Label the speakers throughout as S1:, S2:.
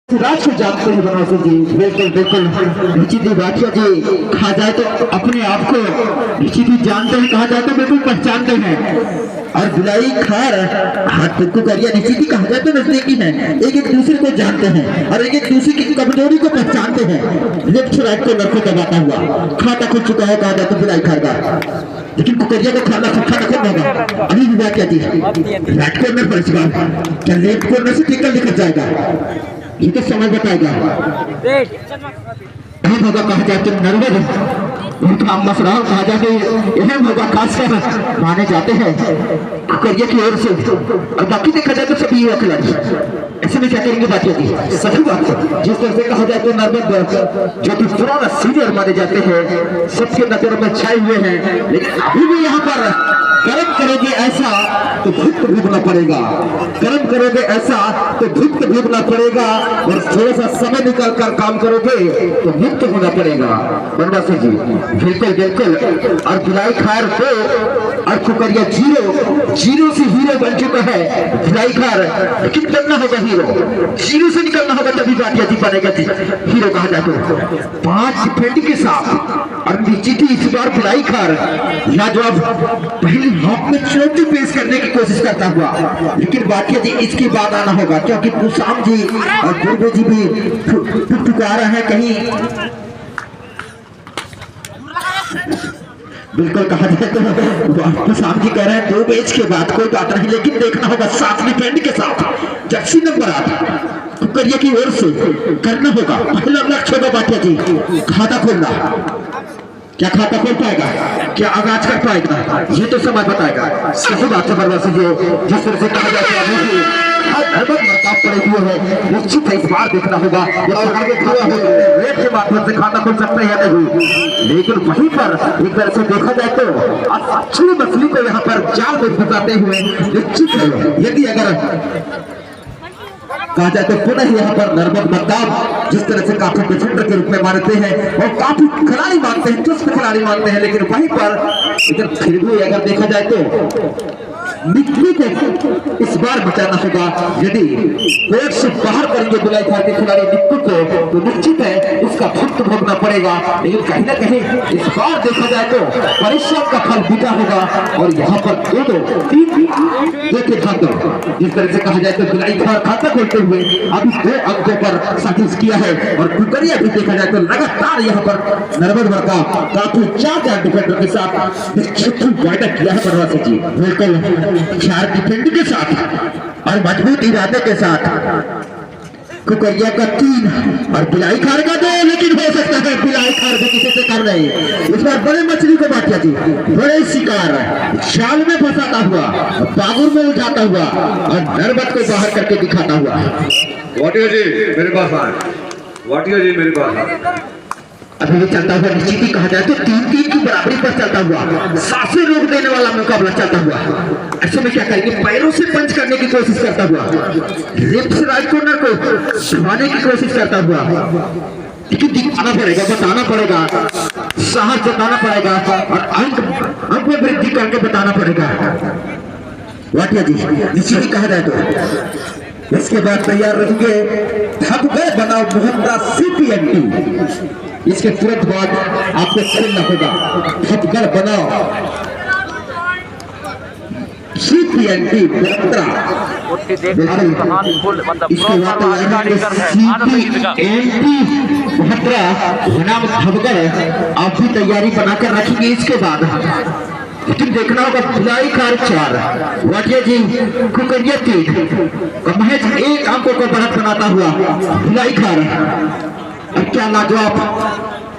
S1: राज को जानते हैं बनवासी जी। बिल्कुल बिल्कुल निश्चित ही भाटिया जी कहा जाए तो अपने आप को निश्चित ही जानते हैं, कहा जाए तो बिल्कुल पहचानते हैं। और बिलाई खार हाथ को करिया निश्चित ही कहा जाए तो नजदीकी है, एक एक दूसरे को जानते हैं और एक एक दूसरे की कमजोरी को पहचानते हैं। लेफ्ट राइट को नरको दबाता हुआ खाता खुल चुका है, कहा जाए तो बिलाई खार का, लेकिन कुकरिया को खाना खुद होगा। अभी भी भाटिया जी राइट कॉर्नर पर इस बार क्या लेफ्ट कॉर्नर से टिकल निकल जाएगा, ये तो समय बताएगा। अहम होगा कहा जाए तो नर्वस उनका मसला कहा जाए अहम होगा, खासकर माने जाते हैं कुकरिया की ओर से। और बाकी देखा जाए तो सभी युवा खिलाड़ी ऐसे में क्या करेंगे भाटिया जी, सही बात है। जिस तरह से कहा जाए तो नर्वस जो कि पुराना सीनियर माने जाते हैं, सबके नजरों में छाए हुए हैं, लेकिन अभी भी यहाँ पर कर्म करोगे ऐसा तो भुक्त भोगना पड़ेगा, कर्म करोगे ऐसा तो भुक्त भोगना पड़ेगा, और थोड़ा सा समय निकाल कर काम करोगे तो मुक्त होना पड़ेगा बनवासी जी। बिल्कुल बिल्कुल। और बिलाई खार को और कुकरिया जीरो से हीरो बन चुका है बिलाई खार, लेकिन बनना होगा हीरो, जीरो से निकलना होगा तभी भाटिया जी बनेगा हीरो कहा जाए तो। 5 डिफेंड के साथ और निश्चित ही इस बार बिलाई खार लाजवाब पहली हाफ में चुनौती पेश करने की कोशिश करता हुआ, लेकिन भाटिया जी इसके बाद आना होगा क्योंकि कुशाम जी और दुर्गे जी भी पुकारा है कहीं। बिल्कुल कहा जाए तो कुशाम जी कह रहे हैं 2 मैच के बाद कोई बात नहीं, लेकिन देखना होगा 7 डिफेंड के साथ जर्सी नंबर 8 कुकरिया की ओर से करना होगा। पहला लक्ष्य होगा भाटिया जी खाता खोलना, क्या खाता खोल पाएगा, क्या आगाज कर पाएगा, ये तो समय बताएगा। सही बात है बनवासी जी, जिस तरह से कहा जाता है पड़े हुए हैं, निश्चित है इस बार देखना होगा आगे खड़ा है रेट के माध्यम से खाता खोल सकते हैं या नहीं। लेकिन वहीं पर एक तरह से देखा जाए तो अच्छी मछली को यहाँ पर जाल में फंसाते हुए निश्चित है, यदि अगर कहा जाए तो पुनः यहाँ पर नर्मद मद्दाब जिस तरह से काफी डिफेंडर के रूप में मानते हैं और काफी खिलाड़ी मानते हैं, चुस्त खिलाड़ी मानते हैं, लेकिन वहीं पर लेकिन फिर भी अगर देखा जाए तो मिट्टी को इस बार बचाना होगा। यदि कोर्ट से बाहर करेंगे बिलाई खार के खिलाड़ी निक्कू को तो निश्चित है उसका भुक्त भोगना पड़ेगा, लेकिन कहीं ना कहीं इस बार देखा जाए तो परिश्रम का फल बिका होगा। और यहाँ पर 2-3 देखे खाते जिस तरह से कहा जाए तो बिलाई खार खाता खोलते हुए अभी 2 अंकों पर साजिश किया है, और कुकरिया भी देखा जाए तो लगातार यहाँ पर नर्मद वर्ग का काफी 4 डिफेंडर के साथ वायदा किया है बनवासी जी। बिल्कुल 4 डिफेंड के साथ और मजबूत इरादे के साथ कुकरिया का 3 और बिलाई खार का 2, लेकिन हो सकता है बिलाई खार भी किसी से कर रही है। इस बार बड़े मछली को भाटिया जी बड़े शिकार जाल में फंसाता हुआ, बागुर में उठाता हुआ और नर्मद को बाहर करके दिखाता हुआ।
S2: वाटिया जी मेरे पास आए, वाटिया जी मेरे पास आए।
S1: अभी भी चलता हुआ निश्चित ही कहा जाए तो 3-3 की बराबरी पर चलता हुआ, सांसें रोक देने वाला मुकाबला चलता हुआ। ऐसे में क्या करेंगे, पैरों से पंच करने की कोशिश करता हुआ, लेफ्ट से राइट कॉर्नर को छुपाने की कोशिश करता हुआ, लेकिन दिखाना पड़ेगा, बताना पड़ेगा, साहस जताना पड़ेगा और अंक में वृद्धि करके बताना पड़ेगा वाटिया जी। निश्चित ही कहा जाए तो इसके बाद तैयार रहेंगे धबगढ़ बनाओ मोहम्मदा CPNT। इसके तुरंत बाद आपको खेलना होगा धबगढ़ बनाओ CPNT बड़ोदरा। इसके बाद CPNT बड़ोदरा बनाम धबगढ़ आप भी तैयारी बनाकर रखेंगे। इसके बाद लेकिन देखना होगा बिलाई खार 4 वाटिया जी कुकरिया 3 महज 1 अंकों को बढ़त बनाता हुआ बिलाई खार। और क्या लाजवाब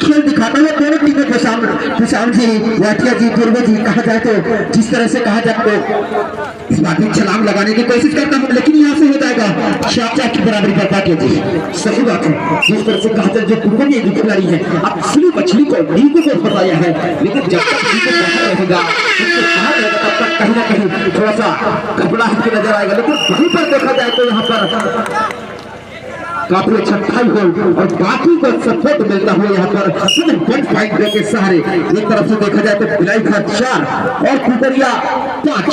S1: खेल दिखाता है दोनों टीमों के सामने, कुशाम जी वाटिया जी दुर्गे जी कहा जाए तो जिस तरह से कहा जाए तो इस बात में छलांग लगाने की कोशिश करता हूँ, लेकिन यहाँ से हो जाएगा 4 की बराबरी पर वाटिया जी। सही बात है, जिस तरह से कहा जाए जो कुकरिया की खिलाड़ी है अब असली मछली को नींबू को फंसाया है, लेकिन जब तक रहेगा तब तक कहीं ना कहीं थोड़ा सा घबराहट की नजर आएगा। लेकिन वहीं पर देखा जाए तो यहाँ पर काफी अच्छा टाई हो और बाकी को सपोर्ट मिलता हुआ यहाँ पर 1.5 के सहारे एक तरफ से देखा जाए तो बिलाई खार 4 और कुकरिया 5।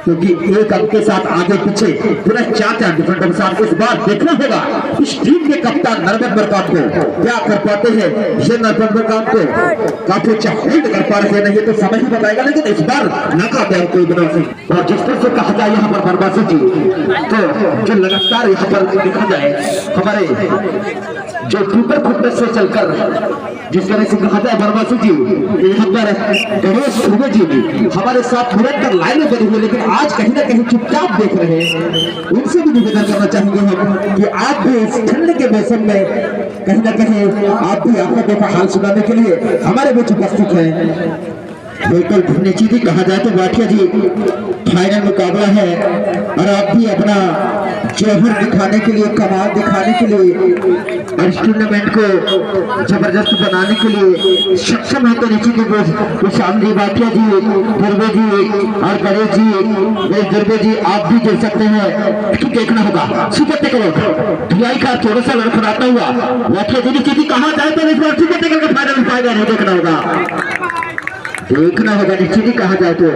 S1: क्योंकि एक अंक के साथ आगे पीछे पूरा 4 डिफरेंट के साथ इस बार देखना होगा इस टीम के कप्तान नरबत बरकात को क्या कर पाते हैं। ये नरबत बरकात को काफी अच्छा होल्ड कर पा रहे हैं, नहीं तो समय ही बताएगा, लेकिन इस बार नाकामयाब कोई बना से। और जिस तरह से कहा जाए यहाँ पर बरबासी जी तो जो लगातार यहाँ पर देखा जाए हमारे जो ऊपर फुटनेस से चलकर जिस तरह से कहा जाए बरबासी जी यहाँ पर गणेश दुबे जी भी हमारे साथ निरंतर लाइन में बनी हुई, लेकिन आज कहीं ना कहीं चुपचाप देख रहे हैं। उनसे भी निवेदन करना चाहेंगे हम कि आप भी इस ठंड के मौसम में कहीं ना कहीं आप भी आपका देखा हाल सुनाने के लिए हमारे बीच उपस्थित हैं। बिल्कुल निश्चित ही कहा जाए तो भाटिया जी फाइनल मुकाबला है और आप भी अपना जौहर दिखाने के लिए, कमाल दिखाने के लिए और इस टूर्नामेंट को जबरदस्त बनाने के लिए सक्षम है। तो निश्चित ही सामने भाटिया जी, दुर्वे जी और गणेश जी, दुर्वे जी आप भी देख सकते हैं कि देखना होगा सुपर टेकर धुलाई का थोड़ा सा लड़खड़ाता हुआ भाटिया जी निश्चित ही कहा जाए तो इस बार सुपर टेकर का फाइनल पाएगा नहीं, देखना होगा निश्चित ही कहा जाए तो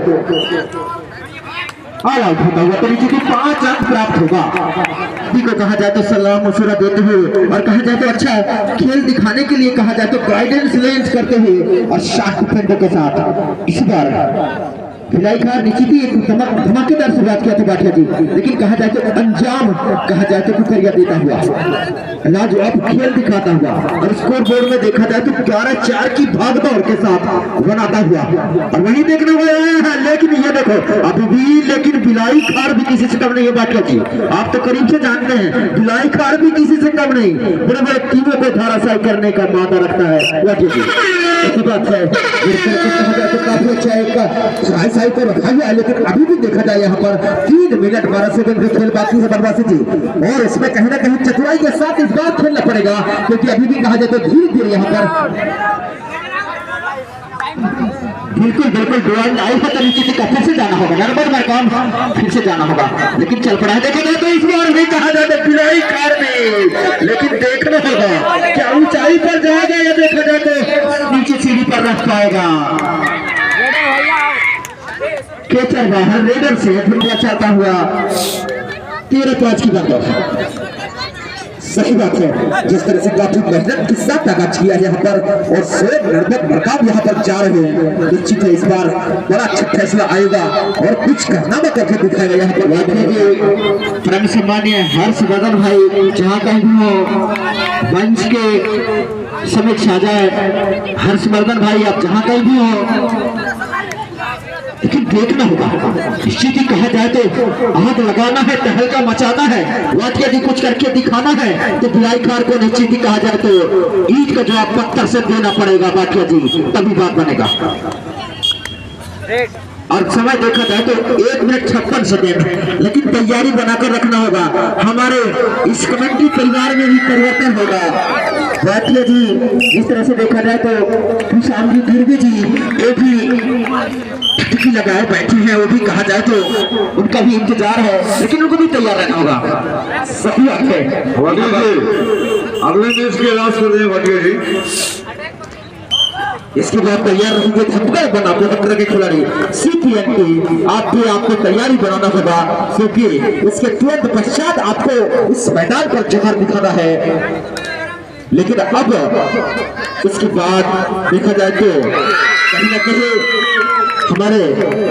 S1: ऑल आउट होता हुआ तो निश्चित ही 5 अंक प्राप्त होगा। को कहा जाए तो सलाम मशुरा देते हुए और कहा जाए तो अच्छा खेल दिखाने के लिए कहा जाए तो गाइडेंस लेंस करते हुए और शार्ट डिफेंडर के साथ इस बार भिलाई खार निश्चित ही धमाकेदार शुरुआत किया था भाटिया जी, लेकिन कहा जाए तो अंजाम कहा जाए तो कुकरिया देता हुआ लाजवाब खेल दिखाता हुआ और स्कोर बोर्ड में देखा जाए तो 11-4 की भागदौड़ के साथ बनाता हुआ और वही देखने को आया है। लेकिन ये देखो अभी भी लेकिन भिलाई खार भी किसी से कम नहीं है भाटिया जी, आप तो करीब से जानते हैं भिलाई खार भी किसी से कम नहीं, बड़े बड़े टीमों को धाराशायी करने का मादा रखता है भाटिया जी। ऐसी बात है कहा जाए तो काफी अच्छा एक साई को रखा गया है, लेकिन अभी भी देखा जाए यहाँ पर 3 मिनट 12 सेकंड की खेल बाकी है बरबासी जी, और इसमें कहीं ना कहीं चतुराई के साथ इस बार खेलना पड़ेगा क्योंकि अभी भी कहा जाए तो धीरे धीरे यहाँ पर बिल्कुल ड्राइंग आई है तो नीचे का फिर से जाना होगा, नरबत मरकाम फिर से जाना होगा, लेकिन चल पड़ा है। देखा जाए तो इस बार भी कहा जाए तो भिलाई खार में, लेकिन देखना होगा क्या ऊंचाई पर जाएगा या देखा जाए तो नीचे सीढ़ी पर रख पाएगा। केचर बाहर रेडर से धुंधला चाहता हुआ 13-5 की बात सही बात है। जिस तरह से काफी मेहनत के साथ आगाज किया यहाँ पर और शेर नरबत बरकात यहाँ पर जा रहे हैं, निश्चित है इस बार बड़ा अच्छा फैसला आएगा और कुछ कारनामा करके दिखाएगा यहाँ पर। परम सम्मान्य हर्षवर्धन भाई जहाँ कहीं भी हो मंच के समीक्ष आ जाए, हर्षवर्धन भाई आप जहाँ कहीं भी हो लेकिन देखना होगा निश्चित ही कहा जाए तो आग लगाना है, तहलका मचाना है, भाटिया जी कुछ करके दिखाना है तो भिलाई खार को निश्चित ही कहा जाए तो ईट का जवाब पत्थर से देना पड़ेगा भाटिया जी, तभी बात बनेगा। और समय देखा जाए तो 1 मिनट 56 सेकेंड, लेकिन तैयारी बनाकर रखना होगा। हमारे इस कमेटी परिवार में भी परिवर्तन होगा भाटिया जी। इस तरह से देखा जाए तो सामने दुर्गे जी ये भी लगाए बैठे हैं, वो भी कहा जाए तो उनका भी इंतजार है, लेकिन उनको भी तैयार रहना होगा। सही बात है
S2: अगले मैच की अनाउंस कर दें भाटिया जी,
S1: इसके बाद तैयार रहेंगे धमकर बनाते टक्कर के खिलाड़ी CPNT, आप भी आपको तैयारी बनाना होगा क्योंकि इसके तुरंत पश्चात आपको इस मैदान पर जौहर दिखाना है। लेकिन अब इसके बाद देखा जाए तो कहीं ना कहीं हमारे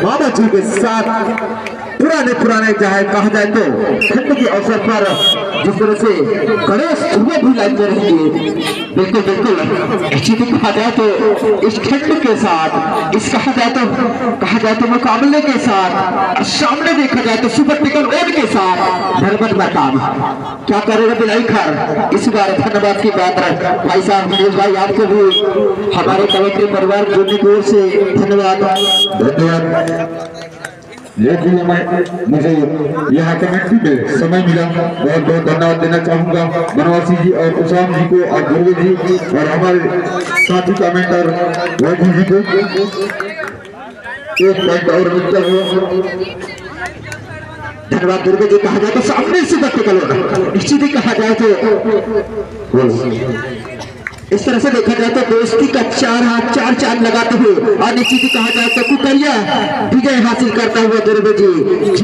S1: बाबा जी के साथ पुराने चाहे कहा जाए तो ठंड के अवसर पर जिस तरह से गणेश दुबे भी लाइन में रहेंगे, बिल्कुल निश्चित ही कहा जाए तो इस ठंड के साथ इस कहा जाए तो मुकाबले के साथ सामने देखा जाए तो सुपर टेकर ओड के साथ नरबत बरकात क्या करेगा भिलाई खार इस बार। धन्यवाद की बात है भाई साहब मनीष भाई, आपको भी हमारे कमेटी परिवार जुड़ने की ओर से धन्यवाद।
S3: मुझे यहाँ कमेटी में समय मिला, बहुत बहुत धन्यवाद देना चाहूँगा बनवासी जी और उसाम जी को और दुर्गे जी और हमारे साथी कमेंटर वैभव जी को। एक पॉइंट और मिलता हुआ
S1: धन्यवाद दुर्गे जी। कहा जाए तो सामने से निश्चित ही कहा जाए तो इस तरह से देखा जाए तो दोस्ती का 4 हाथ 4 चांद लगाते हुए और निश्चित ही कहा जाए तो कुकरिया विजय हासिल करता हुआ दुर्गे जी